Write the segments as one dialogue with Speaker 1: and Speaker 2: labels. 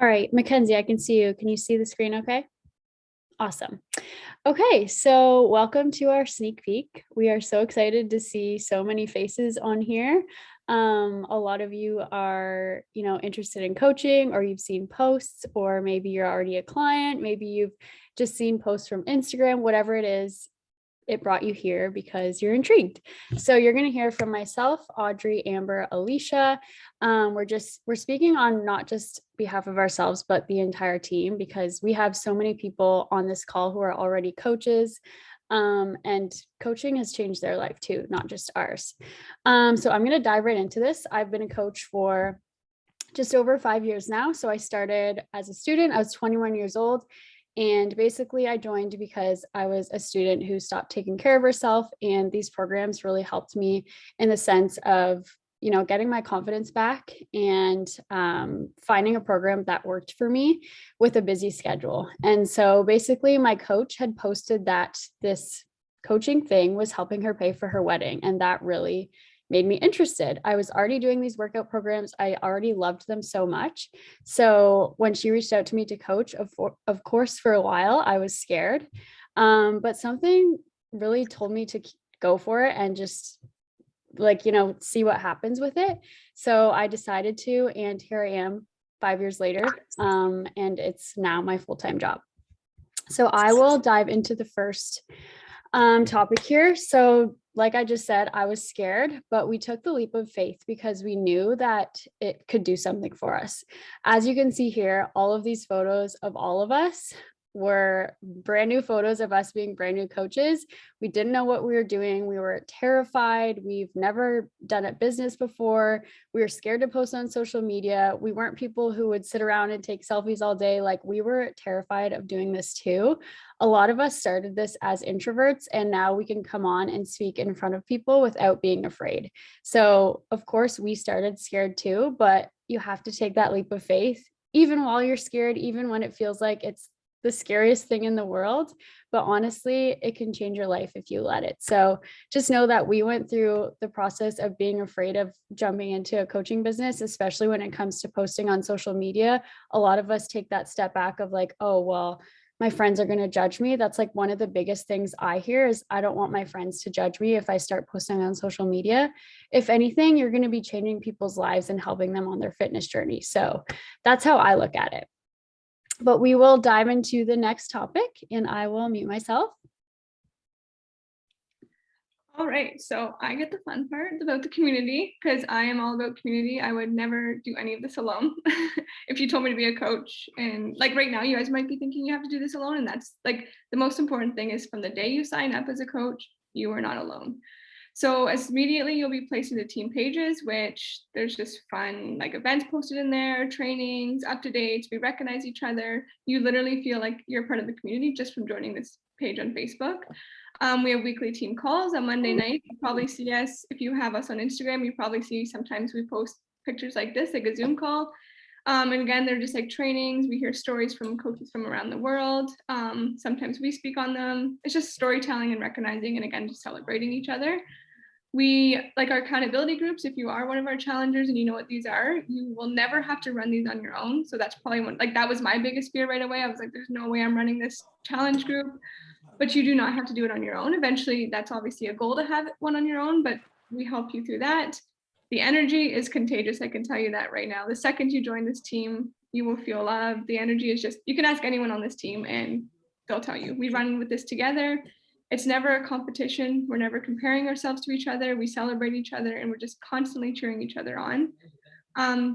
Speaker 1: All right, Mackenzie, I can see you. Can you see the screen okay? Awesome. Okay, so welcome to our sneak peek. We are so excited to see so many faces on here. A lot of you are, interested in coaching, or you've seen posts, or maybe you're already a client. Maybe you've just seen posts from Instagram, whatever it is. It brought you here because you're intrigued. So you're going to hear from myself, Audrey, Amber, Alicia. We're speaking on not just behalf of ourselves, but the entire team, because we have so many people on this call who are already coaches. And coaching has changed their life too, not just ours. So I'm going to dive right into this. I've been a coach for just over 5 years now. So I started as a student. I was 21 years old. And basically, I joined because I was a student who stopped taking care of herself. And these programs really helped me in the sense of, getting my confidence back and finding a program that worked for me with a busy schedule. And so basically, my coach had posted that this coaching thing was helping her pay for her wedding. And that really made me interested. I was already doing these workout programs. I already loved them so much. So when she reached out to me to coach, of course, for a while, I was scared. But something really told me to go for it and just see what happens with it. So I decided to, and here I am 5 years later. And it's now my full-time job. So I will dive into the first topic here. So like I just said, I was scared, but we took the leap of faith because we knew that it could do something for us. As you can see here, all of these photos of all of us were brand new photos of us being brand new coaches. We didn't know what we were doing. We were terrified. We've never done a business before. We were scared to post on social media. We weren't people who would sit around and take selfies all day. Like, we were terrified of doing this too. A lot of us started this as introverts, and now we can come on and speak in front of people without being afraid. So of course we started scared too, but you have to take that leap of faith, even while you're scared, even when it feels like it's the scariest thing in the world. But honestly, it can change your life if you let it. So just know that we went through the process of being afraid of jumping into a coaching business, especially when it comes to posting on social media. A lot of us take that step back of like, oh, well, my friends are going to judge me. That's like one of the biggest things I hear is I don't want my friends to judge me if I start posting on social media. If anything, you're going to be changing people's lives and helping them on their fitness journey. So that's how I look at it. But we will dive into the next topic, and I will mute myself.
Speaker 2: All right, so I get the fun part about the community because I am all about community. I would never do any of this alone. If you told me to be a coach, and like right now, you guys might be thinking you have to do this alone. And that's like the most important thing is from the day you sign up as a coach, you are not alone. So as immediately you'll be placed into team pages, which there's just fun like events posted in there, trainings, up to dates, we recognize each other. You literally feel like you're part of the community just from joining this page on Facebook. We have weekly team calls on Monday night. You probably see us, if you have us on Instagram, you probably see sometimes we post pictures like this, like a Zoom call. And again, they're just like trainings. We hear stories from coaches from around the world. Sometimes we speak on them. It's just storytelling and recognizing, and again, just celebrating each other. We like our accountability groups. If you are one of our challengers and you know what these are, you will never have to run these on your own. So that's probably one, like that was my biggest fear right away. I was like, there's no way I'm running this challenge group. But you do not have to do it on your own. Eventually, that's obviously a goal to have one on your own, but we help you through that. The energy is contagious. I can tell you that right now. The second you join this team, you will feel love. The energy is just, you can ask anyone on this team and they'll tell you. We run with this together. It's never a competition. We're never comparing ourselves to each other. We celebrate each other and we're just constantly cheering each other on.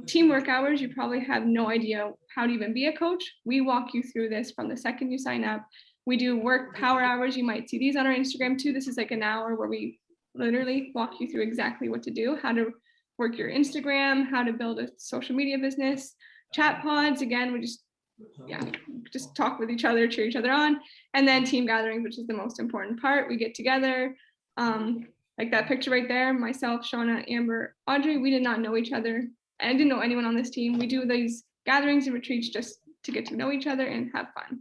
Speaker 2: Teamwork hours, you probably have no idea how to even be a coach. We walk you through this from the second you sign up. We do work power hours. You might see these on our Instagram too. This is like an hour where we literally walk you through exactly what to do, how to work your Instagram, how to build a social media business. Chat pods, again, we just talk with each other, cheer each other on. And then team gatherings, which is the most important part. We get together, like that picture right there, myself, Shauna, Amber, Audrey, we did not know each other. I didn't know anyone on this team. We do these gatherings and retreats just to get to know each other and have fun.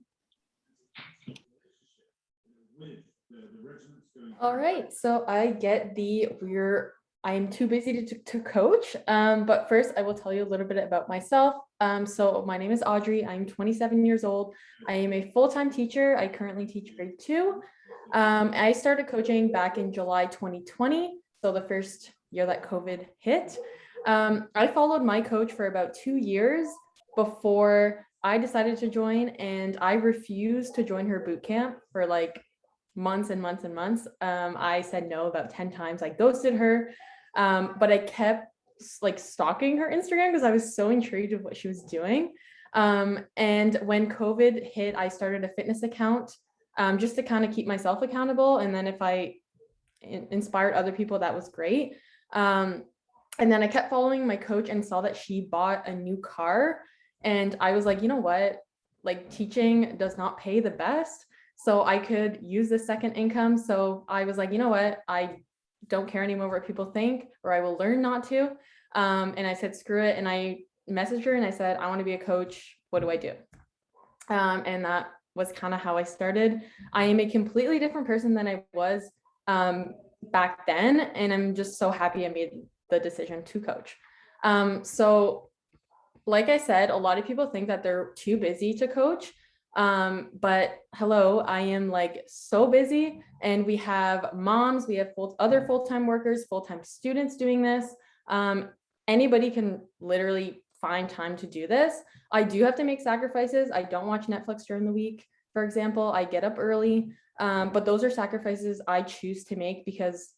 Speaker 3: All right, so I get we're I'm too busy to coach. But first, I will tell you a little bit about myself. So my name is Audrey. I'm 27 years old. I am a full-time teacher. I currently teach grade 2. I started coaching back in July 2020, so the first year that COVID hit. I followed my coach for about 2 years before I decided to join, and I refused to join her boot camp for like months and months and months. I said no about 10 times. I ghosted her. But I kept like stalking her Instagram because I was so intrigued of what she was doing. And when COVID hit, I started a fitness account just to kind of keep myself accountable. And then if I inspired other people, that was great. And then I kept following my coach and saw that she bought a new car. And I was like, you know what? Like teaching does not pay the best. So I could use this second income. So I was like, you know what? I don't care anymore what people think, or I will learn not to. And I said, screw it. And I messaged her and I said, I want to be a coach. What do I do? And that was kind of how I started. I am a completely different person than I was back then. And I'm just so happy I made the decision to coach. So like I said, a lot of people think that they're too busy to coach. But hello, I am like so busy, and we have moms, we have other full-time workers, full-time students doing this. Anybody can literally find time to do this. I do have to make sacrifices. I don't watch Netflix during the week, for example. I get up early, but those are sacrifices I choose to make because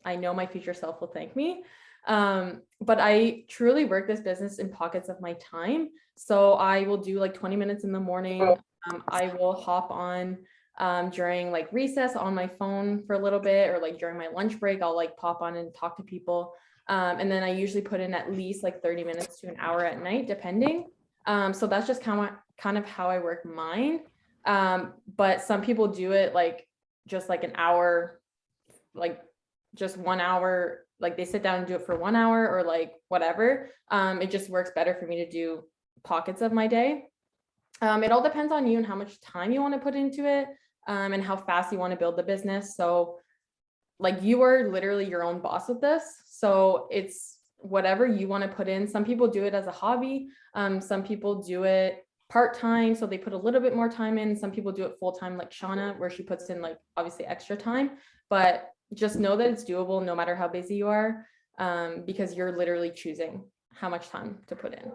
Speaker 3: I know my future self will thank me. But I truly work this business in pockets of my time. So I will do like 20 minutes in the morning. I will hop on during like recess on my phone for a little bit, or like during my lunch break, I'll like pop on and talk to people. And then I usually put in at least like 30 minutes to an hour at night, depending. So that's just kind of how I work mine. But some people do it like just like an hour, like just 1 hour, like they sit down and do it for 1 hour or like whatever. It just works better for me to do pockets of my day. It all depends on you and how much time you want to put into it, and how fast you want to build the business. So like you are literally your own boss with this. So it's whatever you want to put in. Some people do it as a hobby. Some people do it part-time, so they put a little bit more time in. Some people do it full-time, like Shauna, where she puts in like obviously extra time, but just know that it's doable no matter how busy you are, because you're literally choosing how much time to put in.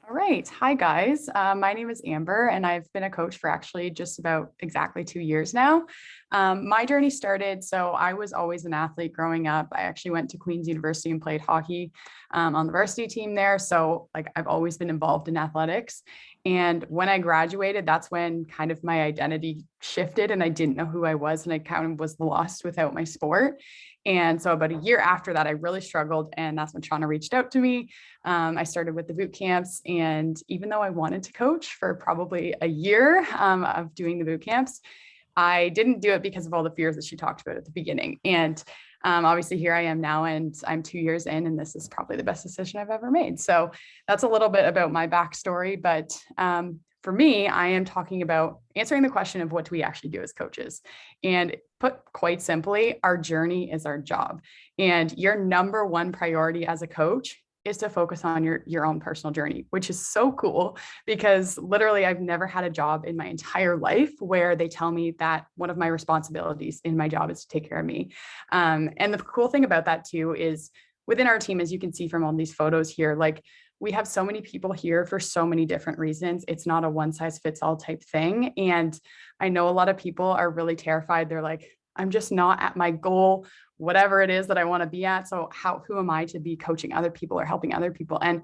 Speaker 4: All right. Hi, guys. My name is Amber, and I've been a coach for actually just about exactly 2 years now. My journey started, so I was always an athlete growing up. I actually went to Queen's University and played hockey on the varsity team there. So like I've always been involved in athletics. And when I graduated, that's when kind of my identity shifted and I didn't know who I was, and I kind of was lost without my sport. And so about a year after that, I really struggled. And that's when Shauna reached out to me. I started with the boot camps. And even though I wanted to coach for probably a year of doing the boot camps, I didn't do it because of all the fears that she talked about at the beginning. And obviously here I am now, and I'm 2 years in, and this is probably the best decision I've ever made. So that's a little bit about my backstory. But for me, I am talking about answering the question of what do we actually do as coaches? And put quite simply, our journey is our job. And your number one priority as a coach is to focus on your own personal journey, which is so cool because literally I've never had a job in my entire life where they tell me that one of my responsibilities in my job is to take care of me. And the cool thing about that too is within our team, as you can see from all these photos here, like we have so many people here for so many different reasons. It's not a one size fits all type thing. And I know a lot of people are really terrified. They're like, I'm just not at my goal, whatever it is that I want to be at. So who am I to be coaching other people or helping other people? And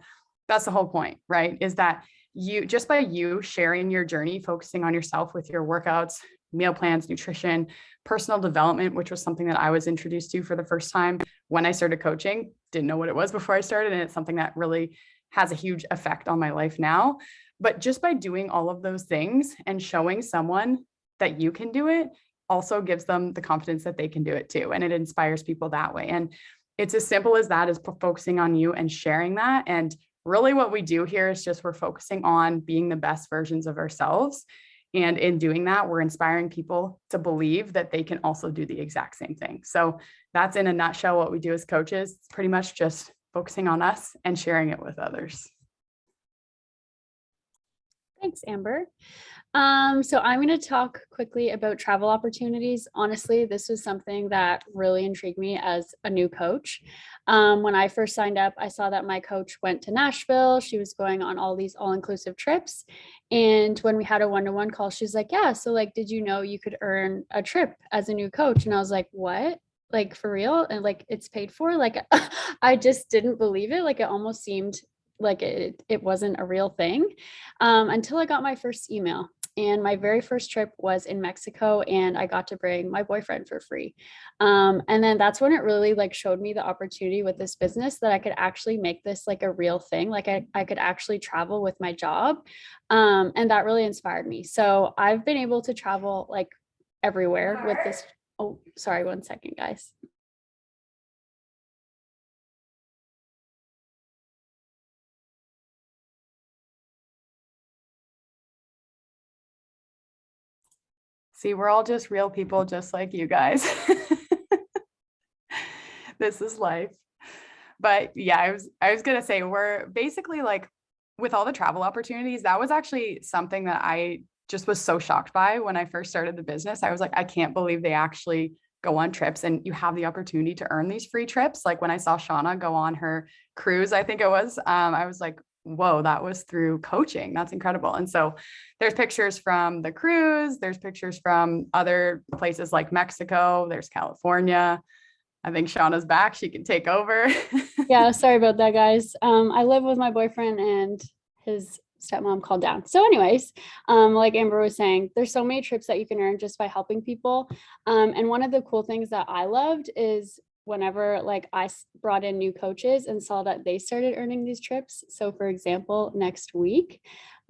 Speaker 4: that's the whole point, right? Is that you, just by you sharing your journey, focusing on yourself with your workouts, meal plans, nutrition, personal development, which was something that I was introduced to for the first time when I started coaching, didn't know what it was before I started. And it's something that really has a huge effect on my life now. But just by doing all of those things and showing someone that you can do it also gives them the confidence that they can do it too. And it inspires people that way. And it's as simple as that, is focusing on you and sharing that. And really what we do here is just we're focusing on being the best versions of ourselves. And in doing that, we're inspiring people to believe that they can also do the exact same thing. So that's in a nutshell what we do as coaches. It's pretty much just focusing on us and sharing it with others.
Speaker 1: Thanks, Amber. So I'm going to talk quickly about travel opportunities. Honestly, this was something that really intrigued me as a new coach. When I first signed up, I saw that my coach went to Nashville. She was going on all these all-inclusive trips. And when we had a one-to-one call, she's like, yeah, so like, did you know you could earn a trip as a new coach? And I was like, what? Like for real? And like, it's paid for? Like, I just didn't believe it. Like, it almost seemed like it wasn't a real thing until I got my first email. And my very first trip was in Mexico, and I got to bring my boyfriend for free. And then that's when it really like showed me the opportunity with this business that I could actually make this like a real thing. Like I could actually travel with my job. And that really inspired me. So I've been able to travel like everywhere with this. Oh, sorry, 1 second, guys.
Speaker 4: See, we're all just real people, just like you guys. This is life. But yeah, I was gonna say, we're basically like, with all the travel opportunities, that was actually something that I just was so shocked by when I first started the business. I was like, I can't believe they actually go on trips and you have the opportunity to earn these free trips. Like when I saw Shauna go on her cruise, I think it was, I was like, whoa, that was through coaching. That's incredible. And so there's pictures from the cruise, there's pictures from other places like Mexico, there's California. I think Shauna's back. She can take over.
Speaker 1: Yeah, sorry about that, guys. I live with my boyfriend and his stepmom called down. So anyways, like Amber was saying, there's so many trips that you can earn just by helping people. And one of the cool things that I loved is whenever like I brought in new coaches and saw that they started earning these trips. So for example, next week,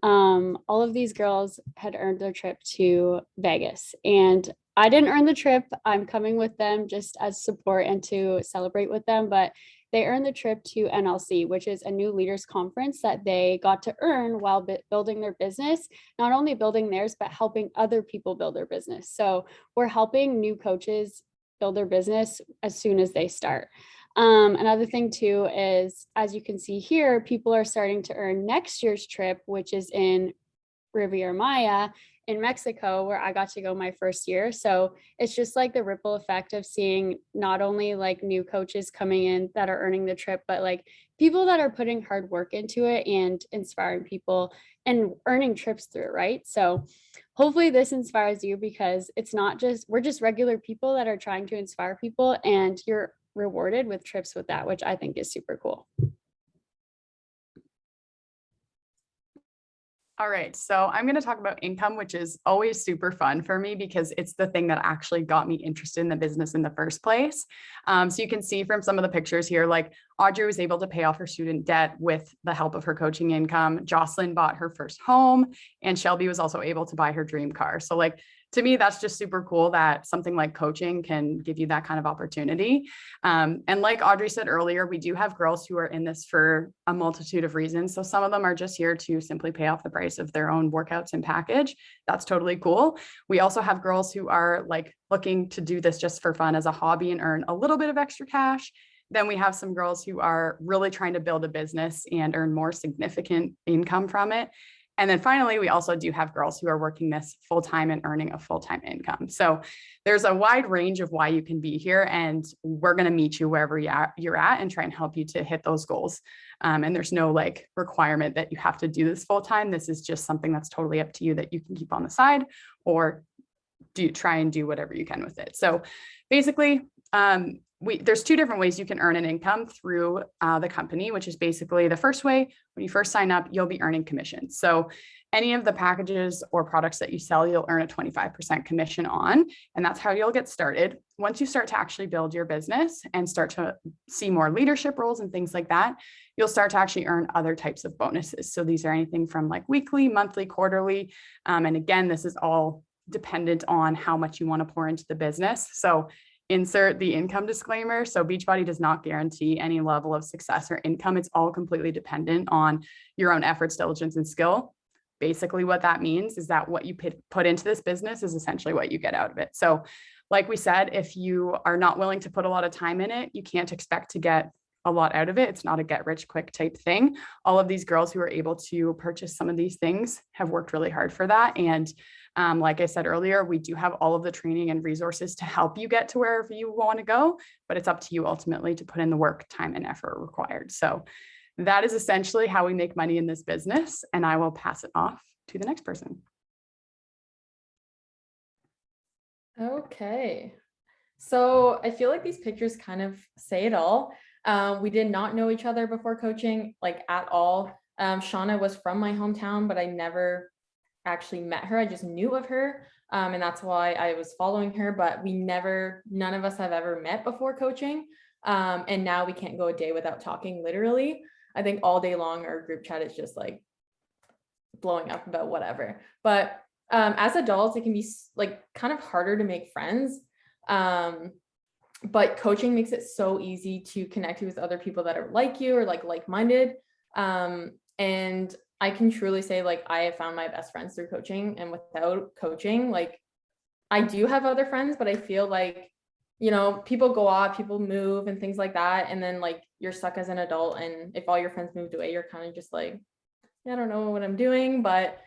Speaker 1: all of these girls had earned their trip to Vegas, and I didn't earn the trip. I'm coming with them just as support and to celebrate with them, but they earned the trip to NLC, which is a new leaders conference that they got to earn while building their business, not only building theirs, but helping other people build their business. So we're helping new coaches build their business as soon as they start. Another thing too is, as you can see here, people are starting to earn next year's trip, which is in Riviera Maya in Mexico, where I got to go my first year. So it's just like the ripple effect of seeing not only like new coaches coming in that are earning the trip, but like people that are putting hard work into it and inspiring people and earning trips through it, right? So hopefully this inspires you, because it's not just, we're just regular people that are trying to inspire people, and you're rewarded with trips with that, which I think is super cool.
Speaker 4: All right, so I'm going to talk about income, which is always super fun for me because it's the thing that actually got me interested in the business in the first place. So you can see from some of the pictures here, like Audrey was able to pay off her student debt with the help of her coaching income. Jocelyn bought her first home, and Shelby was also able to buy her dream car. So like, to me, that's just super cool that something like coaching can give you that kind of opportunity. And like Audrey said earlier, we do have girls who are in this for a multitude of reasons. So some of them are just here to simply pay off the price of their own workouts and package. That's totally cool. We also have girls who are like looking to do this just for fun as a hobby and earn a little bit of extra cash. Then we have some girls who are really trying to build a business and earn more significant income from it. And then finally, we also do have girls who are working this full-time and earning a full-time income. So there's a wide range of why you can be here, and we're going to meet you wherever you're at and try and help you to hit those goals. And there's no like requirement that you have to do this full-time. This is just something that's totally up to you that you can keep on the side or try and do whatever you can with it. So basically, there's two different ways you can earn an income through the company, which is basically the first way. When you first sign up, you'll be earning commission. So any of the packages or products that you sell, you'll earn a 25% commission on, and that's how you'll get started. Once you start to actually build your business and start to see more leadership roles and things like that, you'll start to actually earn other types of bonuses. So these are anything from like weekly, monthly, quarterly. And again, this is all dependent on how much you want to pour into the business. So insert the income disclaimer. So Beachbody does not guarantee any level of success or income. It's all completely dependent on your own efforts, diligence, and skill. basically what that means is that what you put into this business is essentially what you get out of it. So like we said, if you are not willing to put a lot of time in it, you can't expect to get a lot out of it. It's not a get rich quick type thing. All of these girls who are able to purchase some of these things have worked really hard for that. And like I said earlier, we do have all of the training and resources to help you get to wherever you want to go, but it's up to you ultimately to put in the work, time, and effort required. So that is essentially how we make money in this business. And I will pass it off to the next person.
Speaker 3: Okay. So I feel like these pictures kind of say it all. We did not know each other before coaching, like at all. Shauna was from my hometown, but I never actually met her. I just knew of her. And that's why I was following her, but none of us have ever met before coaching. And now we can't go a day without talking, literally. I think all day long our group chat is just like blowing up about whatever. But as adults, it can be like kind of harder to make friends. But coaching makes it so easy to connect with other people that are like you or like-minded. And I can truly say, like, I have found my best friends through coaching, and without coaching, like, I do have other friends, but I feel like, you know, people go off, people move and things like that. And then like you're stuck as an adult. And if all your friends moved away, you're kind of just like, I don't know what I'm doing. But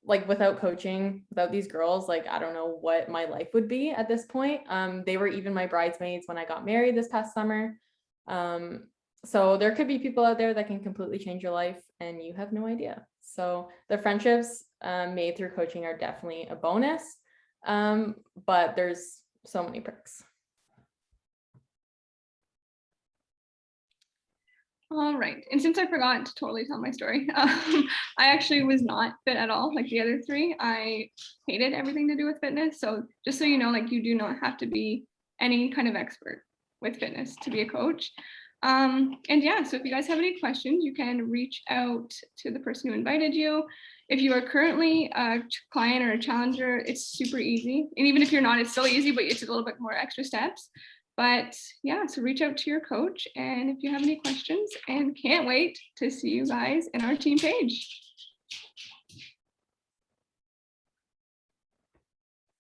Speaker 3: like without coaching, without these girls, like, I don't know what my life would be at this point. They were even my bridesmaids when I got married this past summer. So there could be people out there that can completely change your life and you have no idea. So the friendships made through coaching are definitely a bonus. But there's so many perks.
Speaker 2: All right. And since I forgot to totally tell my story, I actually was not fit at all like the other three. I hated everything to do with fitness. So just so you know, like, you do not have to be any kind of expert with fitness to be a coach. And yeah, so if you guys have any questions, you can reach out to the person who invited you. If you are currently a client or a challenger, it's super easy. And even if you're not, it's still easy, but it's a little bit more extra steps. But yeah, so reach out to your coach. And if you have any questions, and can't wait to see you guys in our team page.